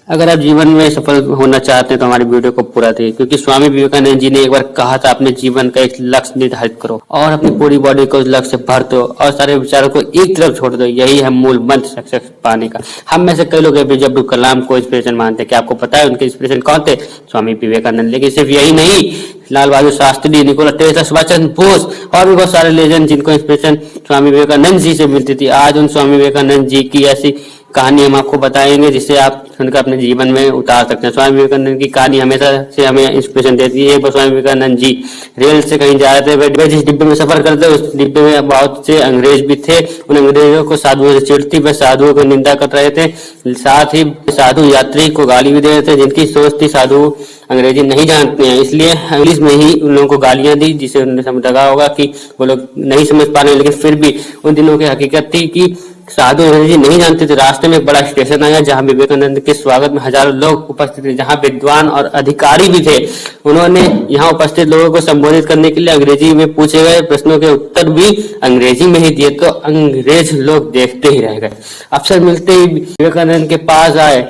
अगर आप जीवन में सफल होना चाहते हैं तो हमारी वीडियो को पूरा देखिए, क्योंकि स्वामी विवेकानंद जी ने एक बार कहा था अपने जीवन का एक लक्ष्य निर्धारित करो और अपनी पूरी बॉडी को उस लक्ष्य से भर दो और सारे विचारों को एक तरफ छोड़ दो। यही है मूल मंत्र सक्सेस पाने का। हम में से कई लोग एपीजे अब्दुल कलाम को इंस्पिरेशन मानते हैं। क्या आपको पता है उनके इंस्पिरेशन कौन थे? स्वामी विवेकानंद। लेकिन सिर्फ यही नहीं, लाल बहादुर शास्त्री, निकोला टेस्ला, सुभाष चंद्र बोस और भी बहुत सारे लेजेंड जिनको इंस्पिरेशन स्वामी विवेकानंद जी से मिलती थी। आज उन स्वामी विवेकानंद जी की ऐसी कहानी हम आपको बताएंगे जिससे आप सुनकर अपने जीवन में उतार सकते हैं। स्वामी विवेकानंद की कहानी हमेशा से हमें इंस्पिरेशन देती है। एक बार स्वामी विवेकानंद जी रेल से कहीं जा रहे थे, वे जिस डिब्बे में सफर करते उस डिब्बे में बहुत से अंग्रेज भी थे। उन अंग्रेजों को साधुओं से चिढ़ थी, वे साधुओं को निंदा कर रहे थे, साथ ही साधु यात्री को गाली भी दे रहे थे, जिनकी सोच थी साधु अंग्रेजी नहीं जानते हैं इसलिए इंग्लिश में ही उन लोगों को गालियां दी, जिसे उन्होंने समझ लगा होगा कि वो लोग नहीं समझ पा रहे हैं। लेकिन फिर भी उन दिनों की हकीकत थी कि साधु अंग्रेजी नहीं जानते थे। रास्ते में एक बड़ा स्टेशन आया जहां विवेकानंद के स्वागत में हजारों लोग उपस्थित थे, जहां विद्वान और अधिकारी भी थे। उन्होंने यहाँ उपस्थित लोगों को संबोधित करने के लिए अंग्रेजी में पूछे गए प्रश्नों के उत्तर भी अंग्रेजी में ही दिए, तो अंग्रेज लोग देखते ही रह गए। अफसर मिलते ही विवेकानंद के पास आए,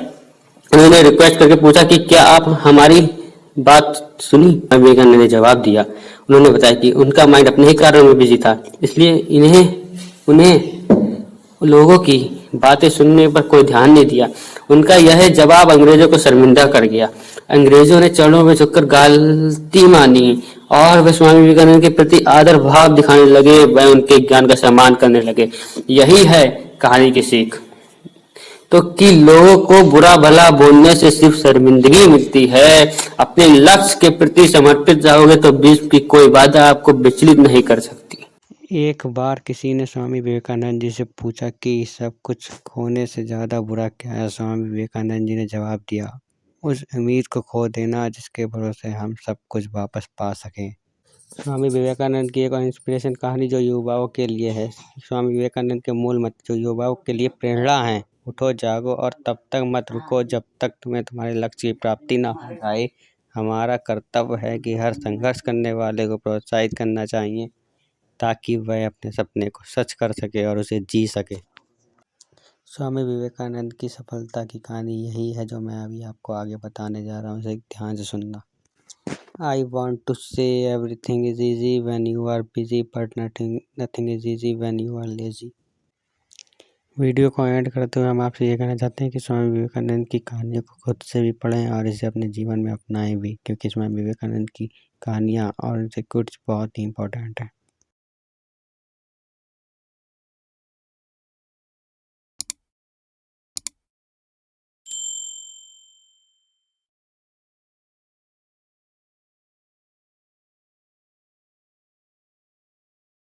उन्होंने रिक्वेस्ट करके पूछा कि क्या आप हमारी बात सुनी? विवेकानंद ने जवाब दिया। उन्होंने बताया कि उनका माइंड अपने ही कार्यों में बिजी था, इसलिए उन्हें लोगों की बातें सुनने पर कोई ध्यान नहीं दिया। उनका यह जवाब अंग्रेजों को शर्मिंदा कर गया। अंग्रेजों ने चरणों में झुककर गलती मानी और वे स्वामी विवेकानंद के प्रति आदर भाव दिखाने लगे, वह उनके ज्ञान का सम्मान करने लगे। यही है कहानी की सीख, तो कि लोगों को बुरा भला बोलने से सिर्फ शर्मिंदगी मिलती है। अपने लक्ष्य के प्रति समर्पित रहोगे तो विश्व की कोई बाधा आपको विचलित नहीं कर सकती। एक बार किसी ने स्वामी विवेकानंद जी से पूछा कि सब कुछ खोने से ज़्यादा बुरा क्या है? स्वामी विवेकानंद जी ने जवाब दिया, उस उम्मीद को खो देना जिसके भरोसे हम सब कुछ वापस पा सकें। स्वामी विवेकानंद की एक इंस्पिरेशन कहानी जो युवाओं के लिए है। स्वामी विवेकानंद के मूल मंत्र जो युवाओं के लिए प्रेरणा है, उठो जागो और तब तक मत रुको जब तक तुम्हें तुम्हारे लक्ष्य की प्राप्ति ना हो जाए। हमारा कर्तव्य है कि हर संघर्ष करने वाले को प्रोत्साहित करना चाहिए ताकि वह अपने सपने को सच कर सके और उसे जी सके। स्वामी विवेकानंद की सफलता की कहानी यही है जो मैं अभी आपको आगे बताने जा रहा हूँ, इसे ध्यान से सुनना। I want to say everything is easy when you are busy, but nothing is easy when you are lazy. Video को एंड करते हुए हम आपसे ये कहना चाहते हैं कि स्वामी विवेकानंद की कहानियों को खुद से भी पढ़ें और इसे अपने जीवन में अपनाएं भी, क्योंकि स्वामी विवेकानंद की कहानियाँ और उनसे कुछ बहुत ही इम्पोर्टेंट है।